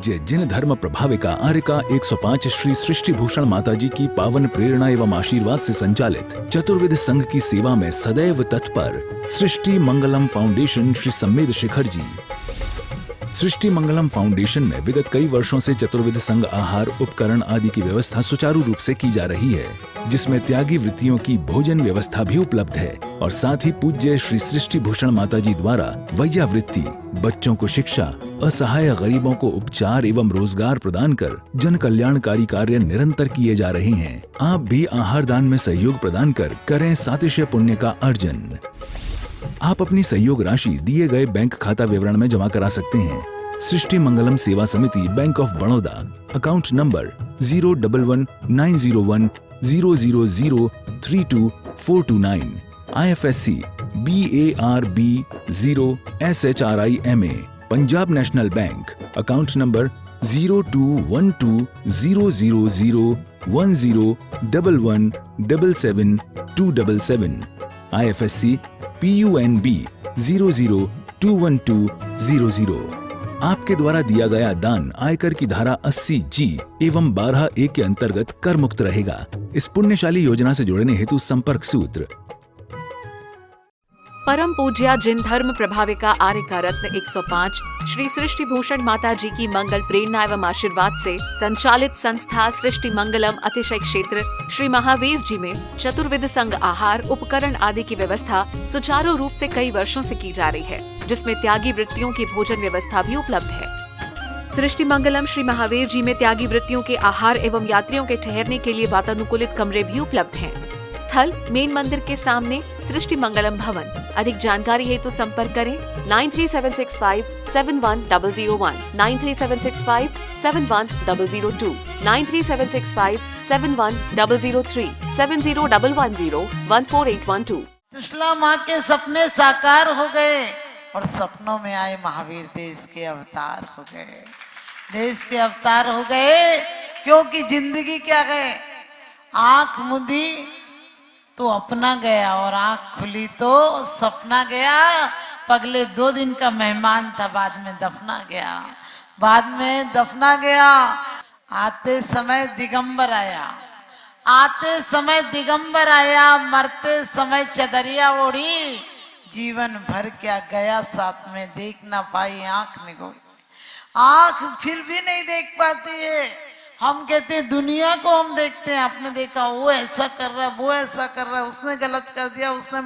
पूज्य जिन धर्म प्रभाविका आर्यका 105 श्री सृष्टि भूषण माता जी की पावन प्रेरणा एवं आशीर्वाद से संचालित चतुर्विद संघ की सेवा में सदैव तत्पर सृष्टि मंगलम फाउंडेशन श्री सम्मेद शिखर जी। सृष्टि मंगलम फाउंडेशन में विगत कई वर्षों से चतुर्विद संघ आहार उपकरण आदि की व्यवस्था सुचारू रूप से की जा रही है, जिसमें त्यागी वृत्तियों की भोजन व्यवस्था भी उपलब्ध है और साथ ही पूज्य श्री सृष्टि भूषण माता जी द्वारा वैया वृत्ति, बच्चों को शिक्षा, असहाय गरीबों को उपचार एवं रोजगार प्रदान कर जन कल्याणकारी कार्य निरंतर किए जा रहे हैं। आप भी आहार दान में सहयोग प्रदान कर करें सातिशय पुण्य का अर्जन। आप अपनी सहयोग राशि दिए गए बैंक खाता विवरण में जमा करा सकते हैं। सृष्टि मंगलम सेवा समिति, bank of Baroda, account number 0119000032429, IFSC BARB 0SHRIMA, Punjab national bank, account number 0212001011777277, IFSC PUNB 0021200। आपके द्वारा दिया गया दान आयकर की धारा 80G एवं 12A के अंतर्गत कर मुक्त रहेगा। इस पुण्यशाली योजना से जुड़ने हेतु संपर्क सूत्र। परम पूज्या जिन धर्म प्रभाविका आर्यका रत्न 105 श्री सृष्टि भूषण माता जी की मंगल प्रेरणा एवं आशीर्वाद से संचालित संस्था सृष्टि मंगलम अतिशय क्षेत्र श्री महावीर जी में चतुर्विद संघ आहार उपकरण आदि की व्यवस्था सुचारू रूप से कई वर्षों से की जा रही है, जिसमें त्यागी वृत्तियों की भोजन व्यवस्था भी उपलब्ध है। सृष्टि मंगलम श्री महावीर जी में त्यागी वृत्तियों के आहार एवं यात्रियों के ठहरने के लिए वातानुकूलित कमरे भी उपलब्ध हैं। स्थल मेन मंदिर के सामने सृष्टि मंगलम भवन। अधिक जानकारी हेतु संपर्क करें 9376571001, 9376571002, 9376571003, 7011014812। सुशीला माँ के सपने साकार हो गए और सपनों में आए महावीर देश के अवतार हो गए, देश के अवतार हो गए। क्योंकि जिंदगी क्या है, आंख मुदी तो अपना गया और आंख खुली तो सपना गया। पगले 2 दिन का मेहमान था, बाद में दफना गया, बाद में दफना गया। आते समय दिगंबर आया, आते समय दिगंबर आया, मरते समय चदरिया ओढ़ी। जीवन भर क्या गया साथ में, देख ना पाई आंख निगोड़ी। आंख फिर भी नहीं देख पाती है। हम कहते हैं दुनिया को हम देखते हैं, आपने देखा वो ऐसा कर रहा है, वो ऐसा कर रहा है, उसने गलत कर दिया, उसने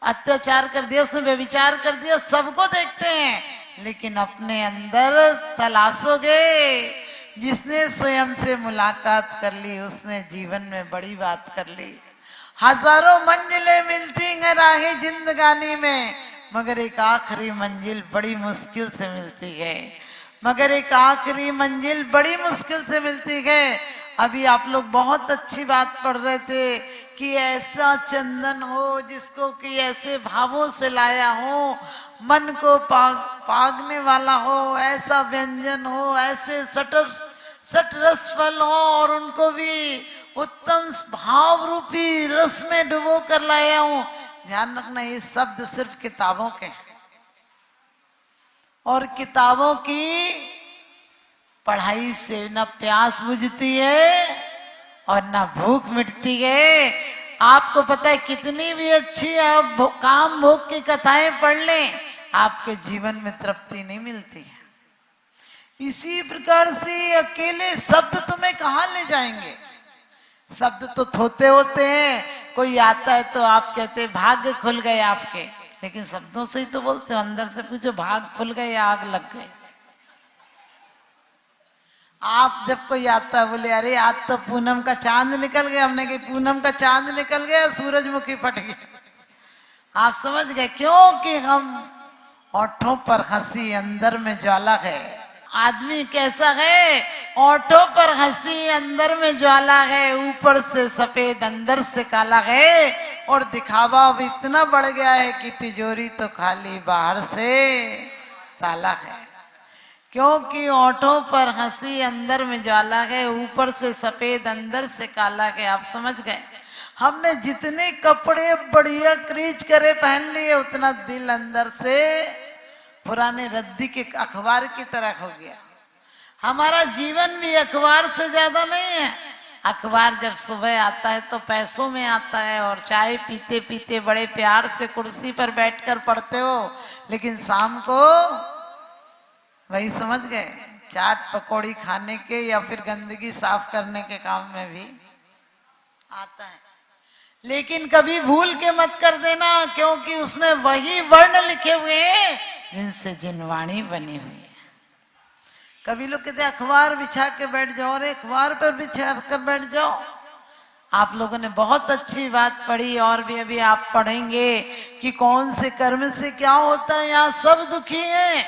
अत्याचार कर दिया, उसने व्यभिचार कर दिया, सबको देखते हैं। लेकिन अपने अंदर तलाशोगे, जिसने स्वयं से मुलाकात कर ली उसने जीवन में बड़ी बात कर ली। हजारों मंजिलें मिलती हैं राही जिंदगानी में, मगर एक आखिरी मंजिल बड़ी मुश्किल से मिलती है, मगर एक आखिरी मंजिल बड़ी मुश्किल से मिलती है। अभी आप लोग बहुत अच्छी बात पढ़ रहे थे कि ऐसा चंदन हो जिसको कि ऐसे भावों से लाया हो, मन को पागने वाला हो, ऐसा व्यंजन हो, ऐसे सट रस फल हो और उनको भी उत्तम भाव रूपी रस में डुबो कर लाया हूं। ध्यान रखना, ये शब्द सिर्फ किताबों के हैं और किताबों की पढ़ाई से न प्यास बुझती है और न भूख मिटती है। आपको पता है कितनी भी अच्छी आप काम भोग की कथाएं पढ़ लें, आपके जीवन में तृप्ति नहीं मिलती है। इसी प्रकार से अकेले शब्द तुम्हें कहाँ ले जाएंगे। शब्द तो थोते होते हैं, कोई आता है तो आप कहते हैं भाग्य खुल गए आपके, लेकिन शब्दों से ही तो बोलते हो। अंदर से पूछो भाग खुल गए या आग लग गए। आप जब कोई आता है बोले अरे आज तो पूनम का चांद निकल गया, हमने कहा पूनम का चांद निकल गया, सूरजमुखी फट गया। आप समझ गए, क्योंकि हम होठों पर हंसी अंदर में ज्वाला है। आदमी कैसा है, होठों पर हंसी अंदर में ज्वाला है, ऊपर से सफेद अंदर से काला है। और दिखावा अब इतना बढ़ गया है कि तिजोरी तो खाली बाहर से ताला है। क्योंकि होठों पर हंसी अंदर में ज्वाला है, ऊपर से सफेद अंदर से काला है। आप समझ गए, हमने जितने कपड़े बढ़िया क्रीच करे पहन लिए, उतना दिल अंदर से पुराने रद्दी के अखबार की तरह हो गया। हमारा जीवन भी अखबार से ज्यादा नहीं है। अखबार जब सुबह आता है तो पैसों में आता है और चाय पीते पीते बड़े प्यार से कुर्सी पर बैठकर पढ़ते हो, लेकिन शाम को वही समझ गए, चाट पकौड़ी खाने के या फिर गंदगी साफ करने के काम में भी आता है। लेकिन कभी भूल के मत कर देना, क्योंकि उसमें वही वर्ण लिखे हुए हैं जिनसे जिनवाणी बनी हुई है। कभी लोग कहते अखबार बिछा के बैठ जाओ, अरे अखबार पर बिछा कर बैठ जाओ। आप लोगों ने बहुत अच्छी बात पढ़ी और भी अभी आप पढ़ेंगे कि कौन से कर्म से क्या होता है। यहाँ सब दुखी हैं।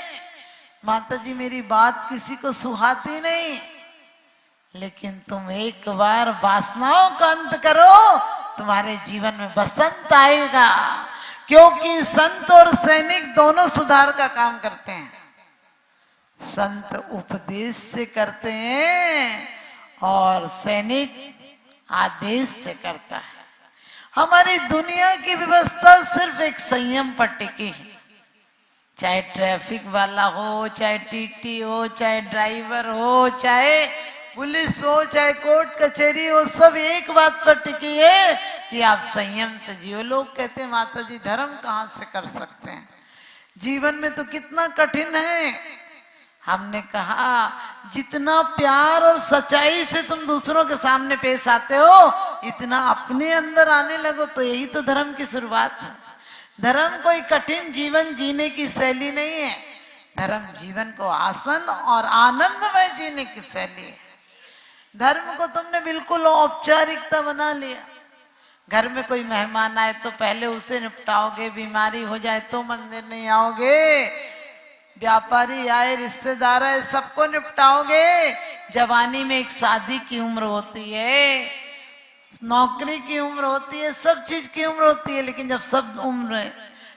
माता जी मेरी बात किसी को सुहाती नहीं, लेकिन तुम एक बार वासनाओं का अंत करो, तुम्हारे जीवन में बसंत आएगा। क्योंकि संत और सैनिक दोनों सुधार का काम करते हैं। संत उपदेश से करते हैं और सैनिक आदेश से करता है। हमारी दुनिया की व्यवस्था सिर्फ एक संयम पर टिकी है। चाहे ट्रैफिक वाला हो, चाहे टीटी हो, चाहे ड्राइवर हो, चाहे पुलिस हो, चाहे कोर्ट कचहरी हो, सब एक बात पर टिकी है कि आप संयम से जियो। लोग कहते हैं माता जी धर्म कहाँ से कर सकते हैं, जीवन में तो कितना कठिन है। हमने कहा जितना प्यार और सच्चाई से तुम दूसरों के सामने पेश आते हो, इतना अपने अंदर आने लगो, तो यही तो धर्म की शुरुआत है। धर्म कोई कठिन जीवन जीने की शैली नहीं है। धर्म जीवन को आसान और आनंदमय जीने की शैली है। धर्म को तुमने बिल्कुल औपचारिकता बना लिया। घर में कोई मेहमान आए तो पहले उसे निपटाओगे, बीमारी हो जाए तो मंदिर नहीं आओगे, व्यापारी आए, रिश्तेदार आए, सबको निपटाओगे। जवानी में एक शादी की उम्र होती है, नौकरी की उम्र होती है, सब चीज की उम्र होती है, लेकिन जब सब उम्र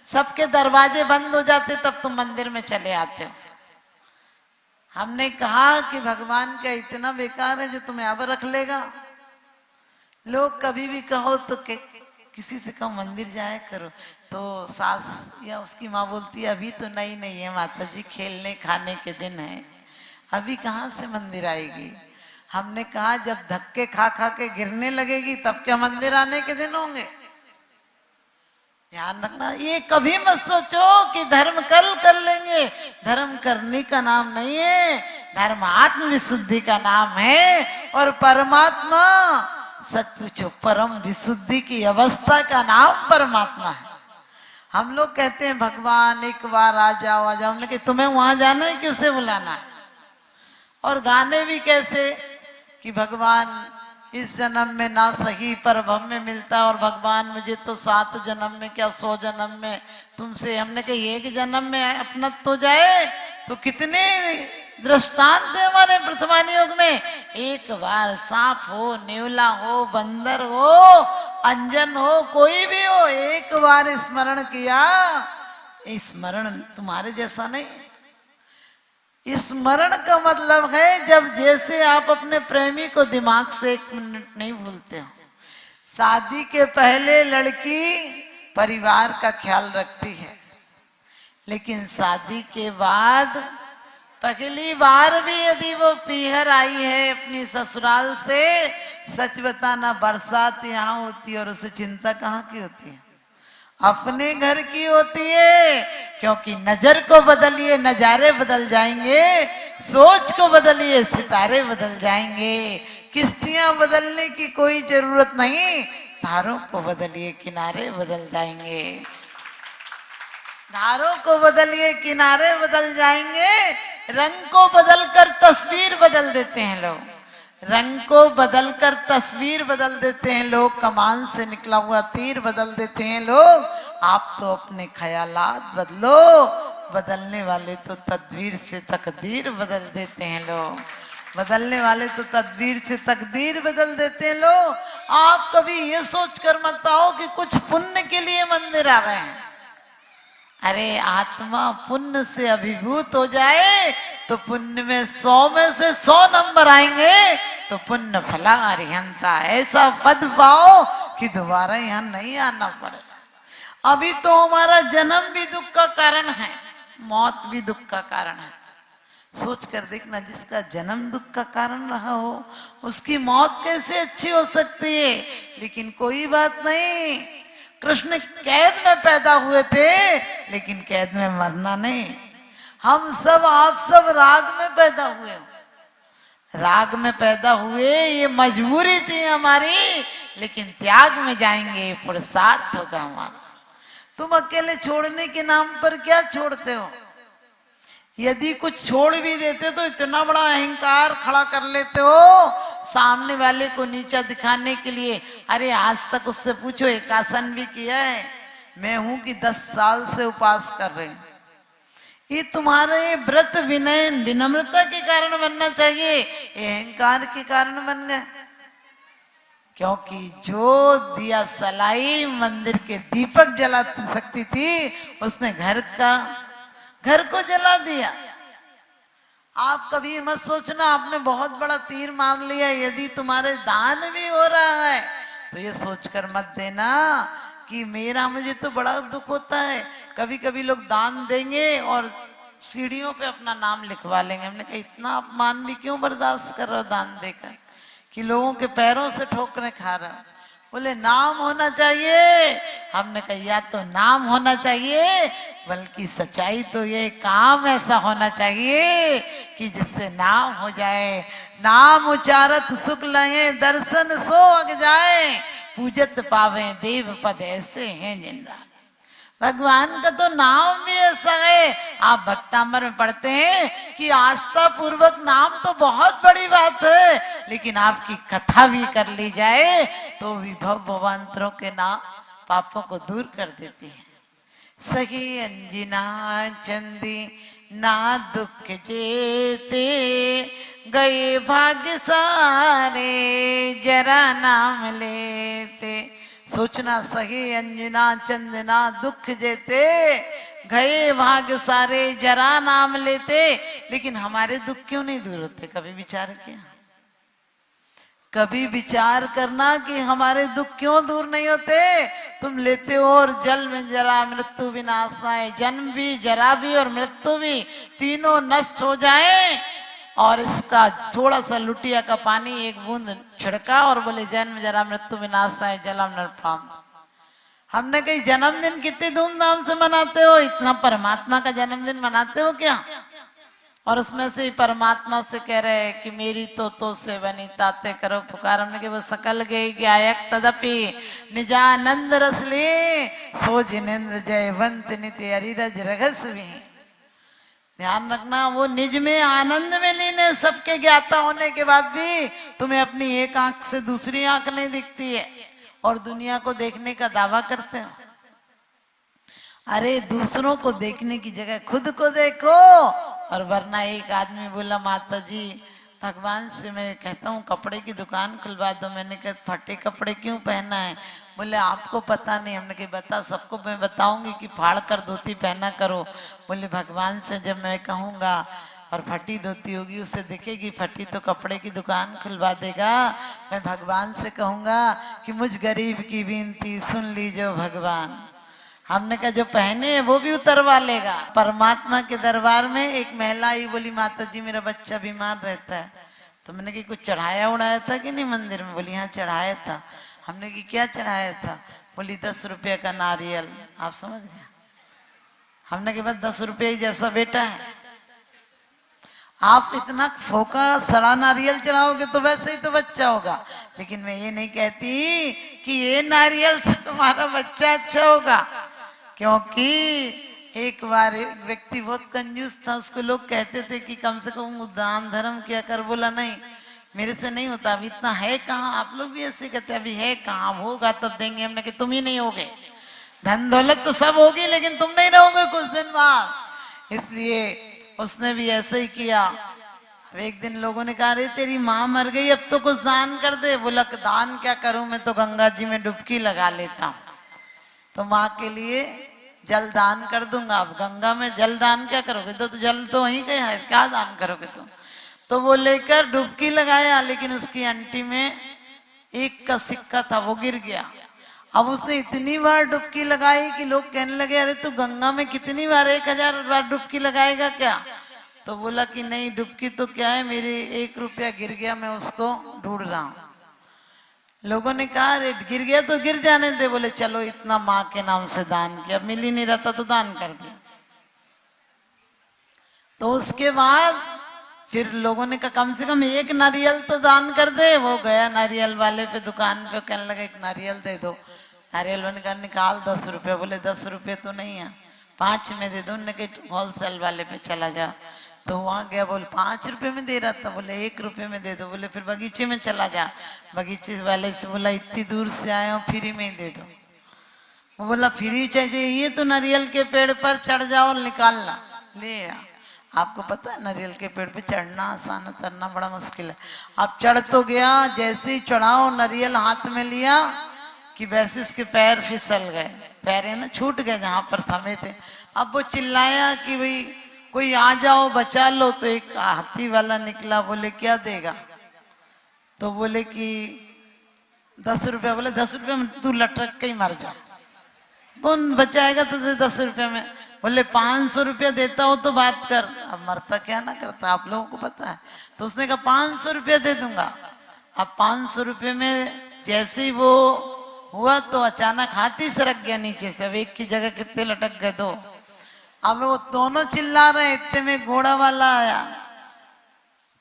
सबके दरवाजे बंद हो जाते तब तुम मंदिर में चले आते हो। हमने कहा कि भगवान क्या इतना बेकार है जो तुम्हें अब रख लेगा। लोग कभी भी कहो तो किसी से कहो मंदिर जाया करो, तो सास या उसकी माँ बोलती है अभी तो नहीं है माता जी, खेलने खाने के दिन है, अभी कहाँ से मंदिर आएगी। हमने कहा जब धक्के खा खा के गिरने लगेगी तब क्या मंदिर आने के दिन होंगे। ध्यान रखना, ये कभी मत सोचो कि धर्म कल कर लेंगे। धर्म करने का नाम नहीं है, धर्म आत्मविशुद्धि का नाम है। और परमात्मा, सच पूछो, परम विशुद्धि की अवस्था का नाम परमात्मा है। हम लोग कहते हैं भगवान एक बार आ जाओ आ जाओ, लेकिन तुम्हें वहां जाना है कि उसे बुलाना है। और गाने भी कैसे कि भगवान इस जन्म में ना सही पर भव में मिलता, और भगवान मुझे तो 7 जन्म में क्या 100 जन्म में तुमसे। हमने कहा एक जन्म में अपना तो जाए, तो कितने दृष्टांत है हमारे वर्तमान युग में। एक बार सांप हो, नेवला हो, बंदर हो, अंजन हो, कोई भी हो, एक बार स्मरण किया। स्मरण तुम्हारे जैसा नहीं, स्मरण का मतलब है जब जैसे आप अपने प्रेमी को दिमाग से 1 मिनट नहीं भूलते हो। शादी के पहले लड़की परिवार का ख्याल रखती है, लेकिन शादी के बाद पहली बार भी यदि वो पीहर आई है अपनी ससुराल से, सच बताना बरसात यहाँ होती है और उसे चिंता कहाँ की होती है, अपने घर की होती है। क्योंकि नजर को बदलिए नजारे बदल जाएंगे, सोच को बदलिए सितारे बदल जाएंगे। किश्तियां बदलने की कोई जरूरत नहीं, धारों को बदलिए किनारे बदल जाएंगे। धारों को बदलिए किनारे बदल जाएंगे। रंग को बदलकर तस्वीर बदल देते हैं लोग, रंग को बदलकर तस्वीर बदल देते हैं लोग, कमान से निकला हुआ तीर बदल देते हैं लोग। आप तो अपने ख्यालात बदलो, बदलने वाले तो तदबीर से तकदीर बदल देते हैं लोग, बदलने वाले तो तदबीर से तकदीर बदल देते हैं लोग। आप कभी ये सोच कर मत आओ कि कुछ पुण्य के लिए मंदिर आ रहे हैं। अरे आत्मा पुण्य से अभिभूत हो जाए तो पुण्य में 100 में से 100 नंबर आएंगे, तो पुण्य फला अरिहंता, ऐसा पद पाओ कि दोबारा यहाँ नहीं आना पड़े। अभी तो हमारा जन्म भी दुख का कारण है, मौत भी दुख का कारण है। सोच कर देखना, जिसका जन्म दुख का कारण रहा हो उसकी मौत कैसे अच्छी हो सकती है। लेकिन कोई बात नहीं, कृष्ण कैद में पैदा हुए थे लेकिन कैद में मरना नहीं। हम सब, आप सब राग में पैदा हुए, राग में पैदा हुए, ये मजबूरी थी हमारी, लेकिन त्याग में जाएंगे पुरुषार्थ होगा हमारा। तुम अकेले छोड़ने के नाम पर क्या छोड़ते हो? यदि कुछ छोड़ भी देते तो इतना बड़ा अहंकार खड़ा कर लेते हो सामने वाले को नीचा दिखाने के लिए। अरे आज तक उससे पूछो, एक आसन भी किया है? मैं हूं कि 10 साल से उपास कर रहे हैं। ये तुम्हारे व्रत विनय विनम्रता के कारण बनना चाहिए, अहंकार के कारण बन गए। क्योंकि जो दिया सलाई मंदिर के दीपक जला सकती थी, उसने घर को जला दिया। आप कभी मत सोचना आपने बहुत बड़ा तीर मार लिया। यदि तुम्हारे दान भी हो रहा है तो ये सोचकर मत देना कि मेरा, मुझे तो बड़ा दुख होता है। कभी कभी लोग दान देंगे और सीढ़ियों पे अपना नाम लिखवा लेंगे। हमने कहा इतना अपमान भी क्यों बर्दाश्त कर रहे हो दान देकर, कि लोगों के पैरों से ठोकरें खा रहा है। बोले नाम होना चाहिए। हमने कहा या तो नाम होना चाहिए, बल्कि सच्चाई तो ये काम ऐसा होना चाहिए कि जिससे नाम हो जाए। नाम उचारत सुख लगे, दर्शन सो अग जाए, पूजत पावे देव पद ऐसे हैं जिनरा। भगवान का तो नाम भी ऐसा है। आप भक्तामर में पढ़ते हैं कि आस्था पूर्वक नाम तो बहुत बड़ी बात है, लेकिन आपकी कथा भी कर ली जाए तो विभव भवांतरों के नाम पापों को दूर कर देती है। सखी अंजना चंदी ना दुख जेते, गए भाग्य सारे जरा नाम लेते। सोचना, सही अंजना चंदना दुख जेते, गए भाग्य सारे जरा नाम लेते। लेकिन हमारे दुख क्यों नहीं दूर होते? कभी विचार किया? कभी विचार करना कि हमारे दुख क्यों दूर नहीं होते? तुम लेते हो और जल में जरा मृत्यु विनाशाय, जन्म भी जरा भी और मृत्यु भी तीनों नष्ट हो जाए, और इसका थोड़ा सा लुटिया का पानी एक बूंद छिड़का और बोले जन्म जरा मृत्यु विनाशाय जलम नरपाम। हमने कही जन्मदिन कितनी धूमधाम से मनाते हो, इतना परमात्मा का जन्मदिन मनाते हो क्या? और उसमें से परमात्मा से कह रहे हैं कि मेरी तो से बनी ताते करो पुकार। हमने कि वो सकल गई गायक तदपि निजानंद रसले, सो जिनेन्द्र जयवंत नित्य हरिरज रघस भी। ध्यान रखना, वो निज में आनंद में लीन है। सबके ज्ञाता होने के बाद भी तुम्हें अपनी एक आंख से दूसरी आंख नहीं दिखती है और दुनिया को देखने का दावा करते हो। अरे दूसरों को देखने की जगह खुद को देखो। और वरना एक आदमी बोला माता जी भगवान से मैं कहता हूँ कपड़े की दुकान खुलवा दो। मैंने कहा फटे कपड़े क्यों पहना है? बोले आपको पता नहीं। हमने कहा बता, सबको मैं बताऊंगी कि फाड़ कर धोती पहना करो। बोले भगवान से जब मैं कहूँगा और फटी धोती होगी उससे दिखेगी फटी तो कपड़े की दुकान खुलवा देगा। मैं भगवान से कहूँगा कि मुझ गरीब की विनती सुन लीजिए भगवान। हमने कहा जो पहने वो भी उतरवा लेगा। परमात्मा के दरबार में एक महिला आई, बोली माता जी मेरा बच्चा बीमार रहता है। तो मैंने कहा कुछ चढ़ाया उड़ाया था कि नहीं मंदिर में? बोली हाँ चढ़ाया था। हमने कहा क्या चढ़ाया था? बोली 10 रुपये का नारियल। आप समझ गए? हमने कहा बस 10 रुपये ही जैसा बेटा है। आप इतना फोका सड़ा नारियल चढ़ाओगे तो वैसे ही तो बच्चा होगा। लेकिन मैं ये नहीं कहती कि ये नारियल से तुम्हारा बच्चा अच्छा होगा। क्योंकि एक बार एक व्यक्ति बहुत कंजूस था, उसको लोग कहते थे कि कम से कम दान धर्म किया कर। बोला नहीं मेरे से नहीं होता, अभी इतना है कहाँ। आप लोग भी ऐसे कहते हैं अभी है कहाँ, होगा तब देंगे। हमने कहा तुम ही नहीं होगे, धन दौलत तो सब होगी लेकिन तुम नहीं रहोगे कुछ दिन बाद। इसलिए उसने भी ऐसे ही किया। अब एक दिन लोगों ने कहा अरे तेरी माँ मर गई अब तो कुछ दान कर दे। बोला दान क्या करूं, मैं तो गंगा जी में डुबकी लगा लेता हूँ, तो माँ के लिए जल दान कर दूंगा। अब गंगा में जल दान क्या करोगे? तो जल तो वहीं गया है, क्या दान करोगे तुम? तो वो लेकर डुबकी लगाया, लेकिन उसकी अंटी में 1 का सिक्का था, वो गिर गया। अब उसने इतनी बार डुबकी लगाई कि लोग कहने लगे अरे तू गंगा में कितनी बार 1000 बार डुबकी लगाएगा क्या? तो बोला कि नहीं डुबकी तो क्या है, मेरे 1 रुपया गिर गया, मैं उसको ढूंढ रहा हूं। लोगों ने कहा अरे गिर गया तो गिर जाने दे। बोले चलो इतना माँ के नाम से दान किया, मिल ही नहीं रहता तो दान कर दिया। तो उसके बाद फिर लोगों ने कहा कम से कम 1 नारियल तो दान कर दे। वो गया नारियल वाले पे दुकान पे, कहने लगा 1 नारियल दे दो। नारियल वाले का निकाल 10 रुपये। बोले 10 रुपये तो नहीं है, 5 में दे दो। उन्होंने कहा होलसेल वाले पे चला जा। तो वहां गया, बोले 5 रुपये में दे रहा था। बोले 1 रुपये में दे दो। बोले फिर बगीचे में चला जा। बगीचे वाले से बोला इतनी दूर से आए हो, फ्री में ही दे दो। वो बोला फ्री चाहिए, ये तो नारियल के पेड़ पर चढ़ जाओ और निकालना ले आ। आपको पता है नारियल के पेड़ पे चढ़ना आसान, उतरना बड़ा मुश्किल है। अब चढ़ तो गया, जैसे ही चढ़ाओ नारियल हाथ में लिया कि वैसे उसके पैर फिसल गए। पैर है ना छूट गए जहां पर थमे थे। अब वो चिल्लाया कि भाई कोई आ जाओ बचा लो। तो एक हाथी वाला निकला। बोले क्या देगा? तो बोले कि 10 रुपया। बोले 10 रुपये में तू लटक के ही मर जा, कौन बचाएगा तुझे 10 रुपये में? बोले 500 रुपया देता हो तो बात कर। अब मरता क्या ना करता आप लोगों को पता है। तो उसने कहा 500 रुपया दे दूंगा। अब 500 रुपये में जैसे ही वो हुआ तो अचानक हाथी सरक गया नीचे से। अब एक की जगह कितने लटक गए 2। अब वो दोनों चिल्ला रहे, इतने में घोड़ा वाला आया।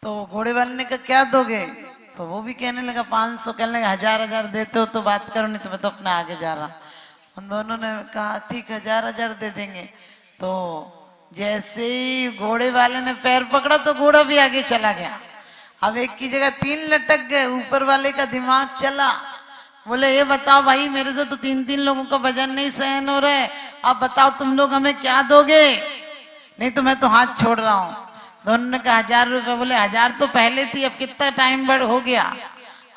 तो घोड़े वाले ने कहा क्या दोगे? तो वो भी कहने लगा 500। कहने लगा 1000 देते हो तो बात करो, नहीं तो मैं तो अपने आगे जा रहा। उन दोनों ने कहा ठीक 1000 दे देंगे। तो जैसे ही घोड़े वाले ने पैर पकड़ा तो घोड़ा भी आगे चला गया। अब एक की जगह 3 लटक गए। ऊपर वाले का दिमाग चला। बोले ये बताओ भाई, मेरे से तो 3-3 लोगों का वजन नहीं सहन हो रहा है, अब बताओ तुम लोग हमें क्या दोगे? नहीं तो मैं तो हाथ छोड़ रहा हूँ। दोनों ने कहा 1000 रुपये। बोले 1000 तो पहले थी, अब कितना टाइम बढ़ हो गया,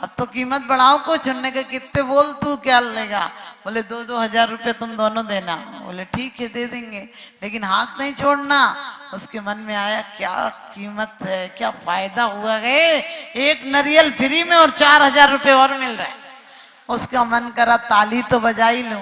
अब तो कीमत बढ़ाओ कुछ। उन्होंने कहा कितने बोल, तू क्या लेगा? बोले 2-2 हजार रुपये तुम दोनों देना। बोले ठीक है दे देंगे, लेकिन हाथ नहीं छोड़ना। उसके मन में आया क्या कीमत है, क्या फायदा हुआ है, 1 नारियल फ्री में और 4000 रुपये और मिल रहा है। उसका मन करा ताली तो बजा ही लूं।